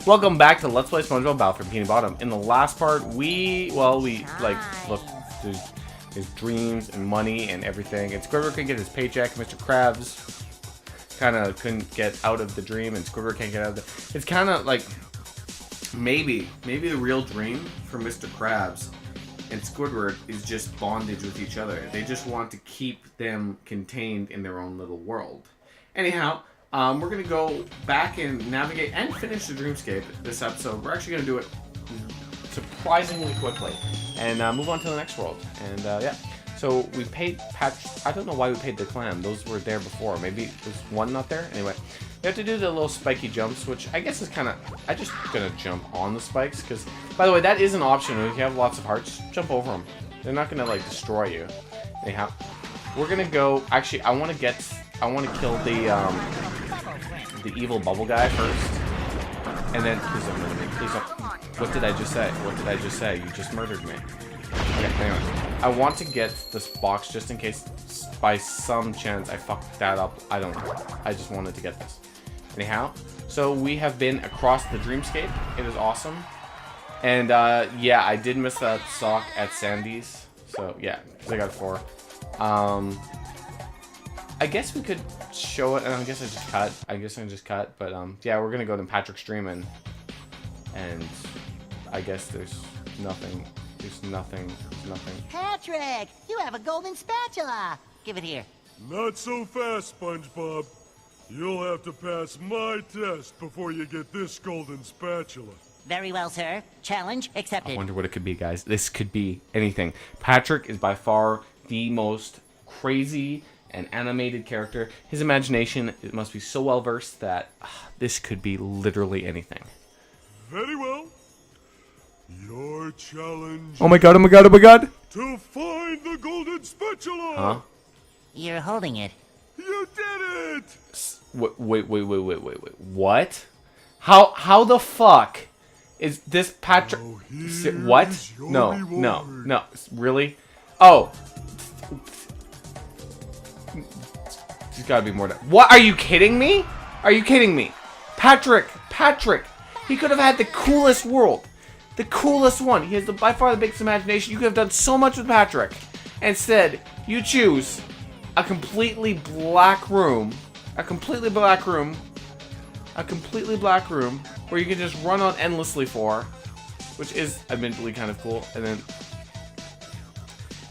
Welcome back to Let's Play Spongebob Battle for Bikini Bottom. In the last part, we looked through his dreams and money and everything. And Squidward couldn't get his paycheck. Mr. Krabs kind of couldn't get out of the dream, and Squidward can't get out of the. It's kind of like maybe the real dream for Mr. Krabs and Squidward is just bondage with each other. They just want to keep them contained in their own little world. Anyhow, we're going to go back and navigate and finish the dreamscape this episode. We're actually going to do it surprisingly quickly and move on to the next world. And yeah, so we paid I don't know why we paid the clam. Those were there before. Maybe was one not there? Anyway, we have to do the little spiky jumps, which I guess is kind of... I'm just going to jump on the spikes because, by the way, that is an option. If you have lots of hearts, jump over them. They're not going to, like, destroy you. Anyhow, we're going to go... Actually, I want to kill the evil bubble guy first. And then... Please don't murder me. Please don't... What did I just say? What did I just say? You just murdered me. Okay, anyway. I want to get this box just in case by some chance I fucked that up. I don't know. I just wanted to get this. Anyhow, so we have been across the dreamscape. It is awesome. And yeah, I did miss that sock at Sandy's. So yeah, because I got 4. I guess we could show it, and I guess I just cut. But yeah, we're gonna go to Patrick's stream, and I guess there's nothing. There's nothing. Patrick, you have a golden spatula. Give it here. Not so fast, SpongeBob. You'll have to pass my test before you get this golden spatula. Very well, sir. Challenge accepted. I wonder what it could be, guys. This could be anything. Patrick is by far the most crazy and animated character. His imagination, it must be so well versed that this could be literally anything. Very well. Your challenge. Oh my god! Oh my god! Oh my god! To find the golden spatula. Huh? You're holding it. You did it! Wait. What? How the fuck is this Patrick? What? No. Really? Oh. There's gotta be more to... What? Are you kidding me? Are you kidding me? Patrick! He could have had the coolest world. The coolest one. He has by far the biggest imagination. You could have done so much with Patrick. Instead, you choose a completely black room. Where you can just run on endlessly for. Which is admittedly kind of cool. And then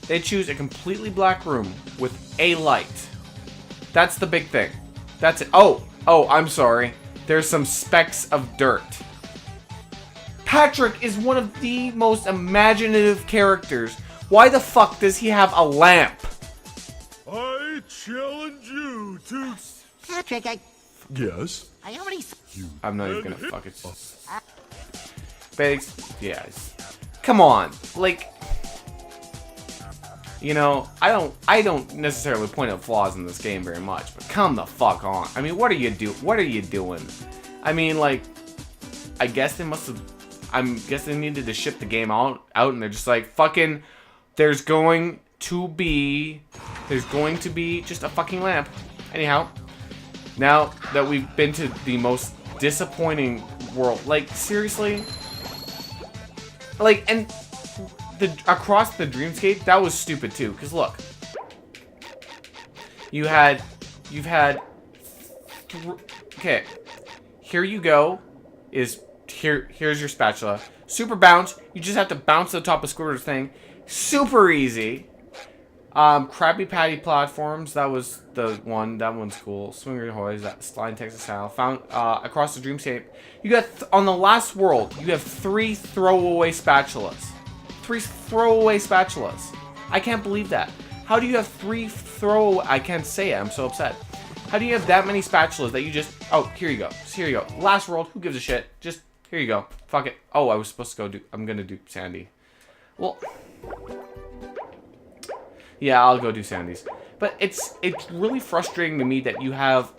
they choose a completely black room with a light. That's the big thing. That's it. Oh, I'm sorry. There's some specks of dirt. Patrick is one of the most imaginative characters. Why the fuck does he have a lamp? I challenge you to... Patrick, Yes? I already... I'm not even gonna fuck it. Yes. Come on. Like... You know, I don't necessarily point out flaws in this game very much, but come the fuck on. I mean, what are you doing? I mean, like, I guess they needed to ship the game out, and they're just like, fucking, there's going to be just a fucking lamp. Anyhow, now that we've been to the most disappointing world, like, seriously? Like, and across the dreamscape, that was stupid too, because look. Okay, here you go, here's your spatula. Super bounce, you just have to bounce to the top of Squidward's thing. Super easy. Krabby Patty platforms, that was the one. That one's cool. Swinger Hoys, that slide Texas style. Found across the dreamscape. You got on the last world. You have 3 throwaway spatulas. 3 throwaway spatulas. I can't believe that. How do you have 3 throwaway? I can't say it. I'm so upset. How do you have that many spatulas that you just? Oh, here you go. Here you go. Last world. Who gives a shit? Just here you go. Fuck it. Oh, I was supposed to go do. I'm gonna do Sandy. Well. Yeah, I'll go do Sandy's. But it's really frustrating to me that you have...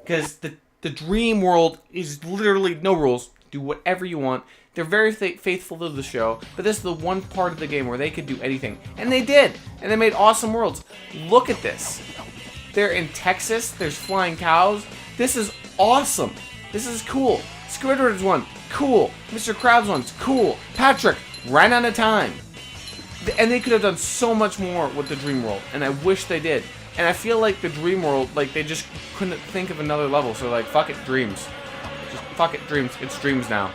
Because the dream world is literally no rules. Do whatever you want. They're very faithful to the show. But this is the one part of the game where they could do anything. And they did. And they made awesome worlds. Look at this. They're in Texas. There's flying cows. This is awesome. This is cool. Squidward's one, cool. Mr. Krabs one's cool. Patrick ran out of time. And they could have done so much more with the Dream World, and I wish they did. And I feel like the Dream World, like, they just couldn't think of another level, so like, fuck it, Dreams. Just fuck it, Dreams. It's Dreams now.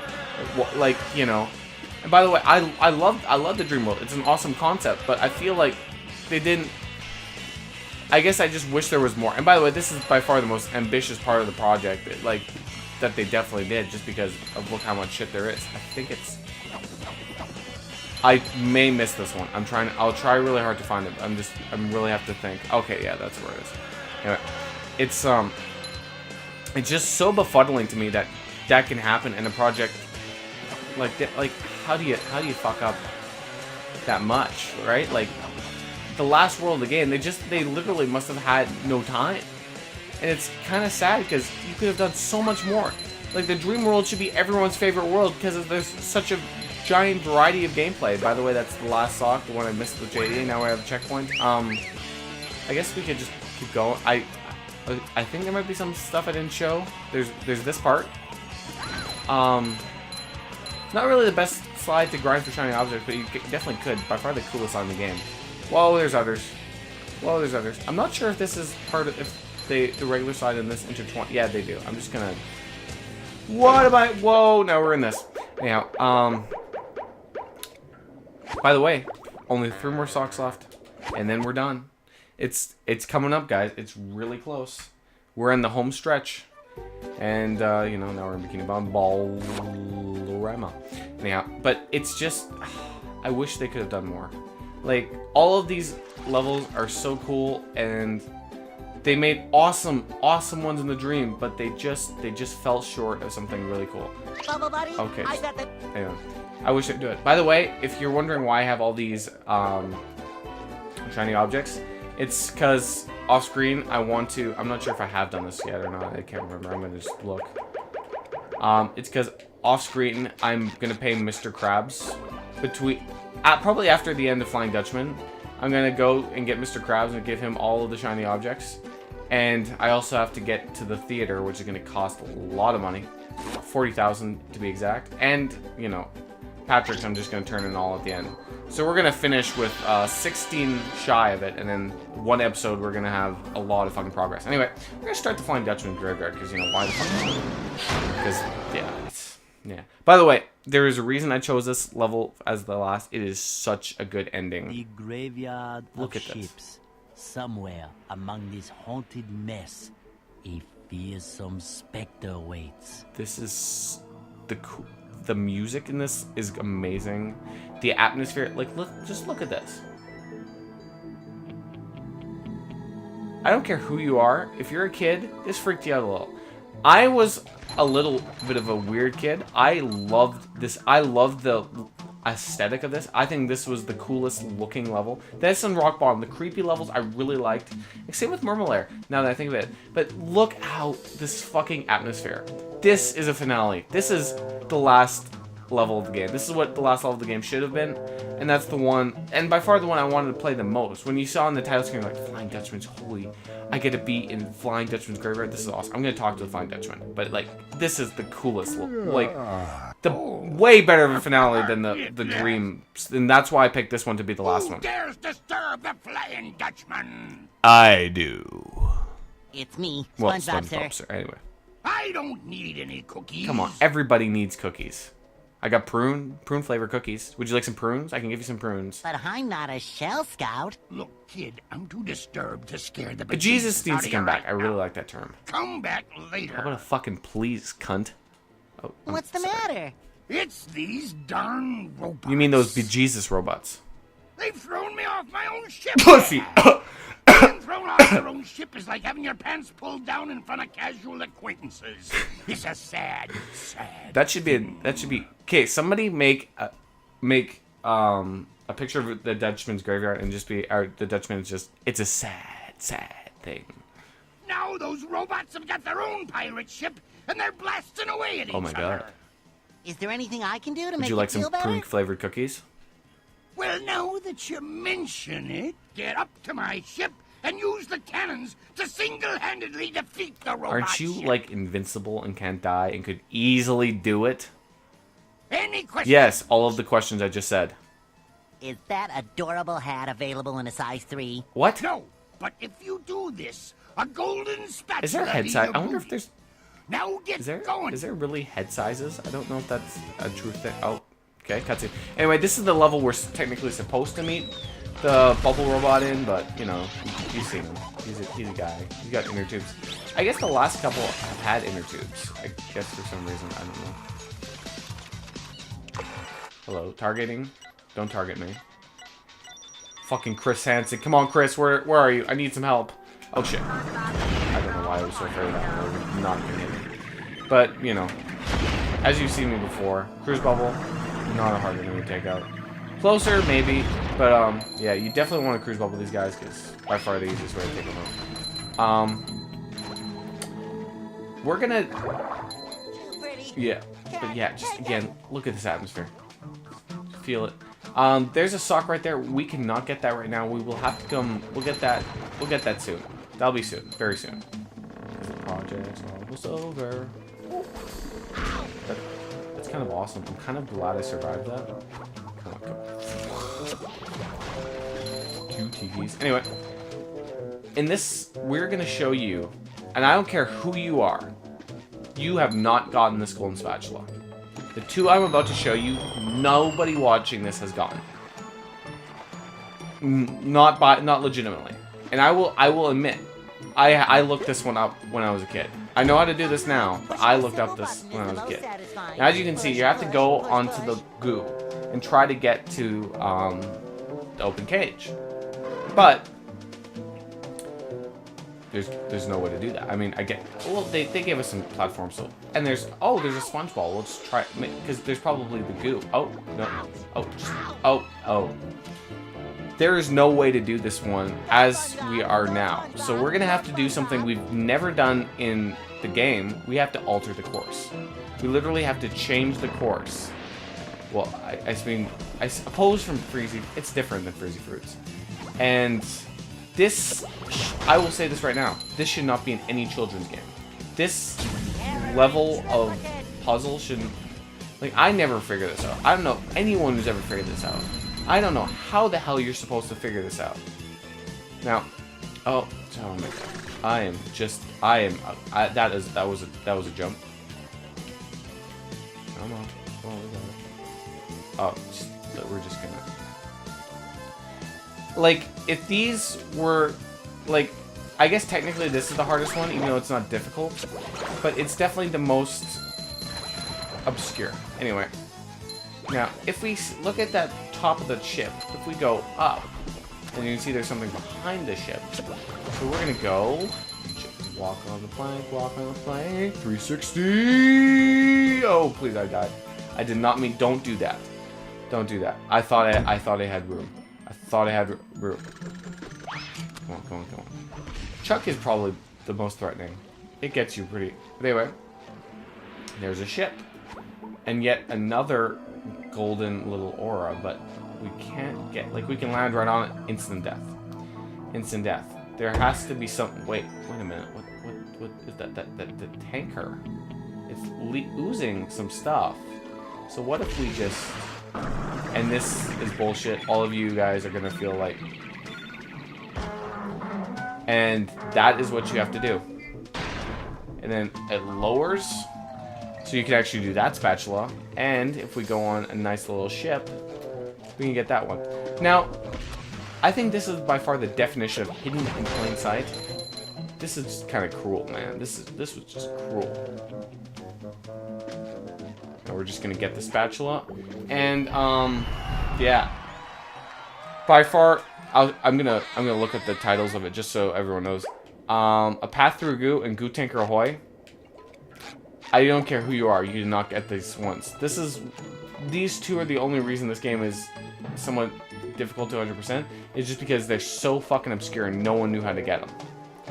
Like, you know. And by the way, I love the Dream World. It's an awesome concept, but I feel like they didn't. I guess I just wish there was more. And by the way, this is by far the most ambitious part of the project, that they definitely did, just because of look how much shit there is. I think it's. I may miss this one. I'll try really hard to find it. I'm really have to think. Okay, yeah, that's where it is. Anyway, it's just so befuddling to me that can happen in a project like that. Like, how do you fuck up that much, right? Like, the last world of the game, they literally must have had no time, and it's kind of sad because you could have done so much more. Like, the Dream World should be everyone's favorite world because there's such a giant variety of gameplay. By the way, that's the last sock, the one I missed with JD. Now I have a checkpoint. I guess we could just keep going. I think there might be some stuff I didn't show. There's this part. Not really the best slide to grind for shiny objects, but you definitely could. By far the coolest slide in the game. Whoa, there's others. Whoa, there's others. I'm not sure if this is part of the regular slide and this intertwine. Yeah, they do. I'm just gonna. What am I? Whoa! Now we're in this. Anyhow, by the way, only 3 more socks left, and then we're done. It's coming up, guys. It's really close. We're in the home stretch, and you know, now we're in Bikini Ballorama. Anyhow, but it's just, I wish they could have done more. Like, all of these levels are so cool, and they made awesome ones in the Dream, but they just fell short of something really cool. Bubble Buddy, Okay. I bet that. Anyway, I wish I'd do it. By the way, if you're wondering why I have all these shiny objects, it's because off screen I want to. I'm not sure if I have done this yet or not. I can't remember. I'm gonna just look. It's because off screen I'm gonna pay Mr. Krabs probably after the end of Flying Dutchman. I'm gonna go and get Mr. Krabs and give him all of the shiny objects, and I also have to get to the theater, which is gonna cost a lot of money, 40,000 to be exact. And you know, Patrick's I'm just gonna turn in all at the end. So we're gonna finish with 16 shy of it, and then one episode we're gonna have a lot of fucking progress. Anyway, we're gonna start the Flying Dutchman graveyard because you know why the fuck? Because yeah. By the way, there is a reason I chose this level as the last. It is such a good ending. The graveyard Look of at this. ships. Somewhere among this haunted mess, a fearsome specter waits. This is the music in this is amazing. The atmosphere, like, just look at this. I don't care who you are. If you're a kid, this freaked you out a little. I was a little bit of a weird kid. I loved this. I loved the aesthetic of this. I think this was the coolest looking level. This and Rock Bottom, the creepy levels I really liked. Same with Murmelair, now that I think of it. But look how this fucking atmosphere. This is a finale. This is the last level of the game. This is what the last level of the game should have been. And that's the one, and by far the one I wanted to play the most. When you saw on the title screen, like, Flying Dutchman's, holy, I get to be in Flying Dutchman's graveyard. This is awesome. I'm going to talk to the Flying Dutchman. But, like, this is the coolest, like, the way better of a finale than the Dream. And that's why I picked this one to be the last one. Who dares disturb the Flying Dutchman? I do. It's me, Well, SpongeBob, sir. SpongeBob, sir. Anyway. I don't need any cookies. Come on, everybody needs cookies. I got prune flavor cookies. Would you like some prunes? I can give you some prunes. But I'm not a Shell Scout. Look, kid, I'm too disturbed to scare the But bejesus Jesus needs out to of come you back. right I really now. like that term. Come back later. How about a fucking please, cunt? Oh, I'm What's the sorry. matter? It's these darn robots. You mean those bejesus robots? They've thrown me off my own ship. Pussy! Being thrown off your own ship is like having your pants pulled down in front of casual acquaintances. It's a sad. That should be. Okay, somebody make a picture of the Dutchman's graveyard and just be. The Dutchman's just. It's a sad thing. Now those robots have got their own pirate ship, and they're blasting away at each Oh my other. god. Is there anything I can do to Would make you you like feel some better? prune flavored cookies? Well, now that you mention it, get up to my ship and use the cannons to single-handedly defeat the robot Aren't you, ship. like, invincible and can't die and could easily do it? Any questions? Yes, all of the questions I just said. Is that adorable hat available in a size 3? What? No, but if you do this, a golden spatula. Is there head be size? your I wonder if booty. there's... Now get going. Is there really head sizes? I don't know if that's a true thing. Oh, okay, cutscene. Anyway, this is the level we're technically supposed to meet the bubble robot in, but, you know, you've seen him. He's a guy. He's got inner tubes. I guess the last couple have had inner tubes. I guess for some reason. I don't know. Hello, targeting. Don't target me. Fucking Chris Hansen. Come on, Chris. Where are you? I need some help. Oh, shit. I don't know why I was so afraid of that. I was not gonna hit me. But, you know, as you've seen me before, Cruise Bubble, not a hard enemy to take out. Closer, maybe, but, yeah, you definitely want to Cruise Bubble these guys, because by far the easiest way to take them out. We're gonna... Yeah, but yeah, just, again, look at this atmosphere. Feel it. There's a sock right there. We cannot get that right now. We will have to come... We'll get that soon. That'll be soon. Very soon. The project's almost over. That's kind of awesome. I'm kind of glad I survived that. Come on, come on. 2 TVs. Anyway. In this, we're going to show you, and I don't care who you are, you have not gotten this golden spatula. The 2 I'm about to show you, nobody watching this has gotten. Not legitimately. And I will admit, I looked this one up when I was a kid. I know how to do this now, but I looked up this when I was a kid. Now, as you can see, you have to go onto the goo and try to get to the open cage. But there's no way to do that. I mean, well, they gave us some platforms, so, and there's a sponge ball. Let's try, because there's probably the goo. Oh, no. Oh. There is no way to do this one as we are now. So we're going to have to do something we've never done in the game. We have to alter the course. We literally have to change the course. Well, I suppose from Freezy, it's different than Freezy Fruits. And this, I will say this right now, this should not be in any children's game. This level of puzzle shouldn't, like, I never figure this out. I don't know anyone who's ever figured this out. I don't know how the hell you're supposed to figure this out. Now, oh my god, that was a jump. Come on, we're just gonna, like, if these were, like, I guess technically this is the hardest one, even though it's not difficult, but it's definitely the most obscure. Anyway, now if we look at that top of the ship, if we go up, and you can see there's something behind the ship. So we're gonna go, just walk on the plank, 360. Oh, please, I died. I did not mean, don't do that. Don't do that. I thought I had room. I thought I had room. Come on. Chuck is probably the most threatening. It gets you pretty, but anyway, there's a ship, and yet another golden little aura, but we can't get, like, we can land right on it. Instant death. There has to be some, wait a minute, what is that the tanker, it's oozing some stuff. So what if we just, and this is bullshit, all of you guys are gonna feel like, and that is what you have to do, and then it lowers. So you can actually do that spatula, and if we go on a nice little ship, we can get that one. Now, I think this is by far the definition of hidden in plain sight. This is just kind of cruel, man. This was just cruel. Now we're just gonna get the spatula, and yeah. By far, I'm gonna look at the titles of it just so everyone knows. A Path Through Goo and Goo Tanker Ahoy. I don't care who you are, you did not get these once. These 2 are the only reason this game is somewhat difficult to 100%. It's just because they're so fucking obscure and no one knew how to get them.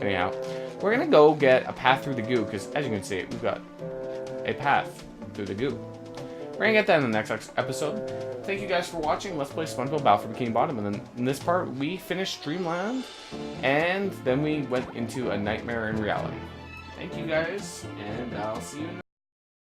Anyhow, we're gonna go get a path through the goo, because as you can see, we've got a path through the goo. gonna get that in the next episode. Thank you guys for watching. Let's play Spongebob Battle for Bikini Bottom. And then in this part, we finished Dreamland, and then we went into a nightmare in reality. Thank you guys, and I'll see you in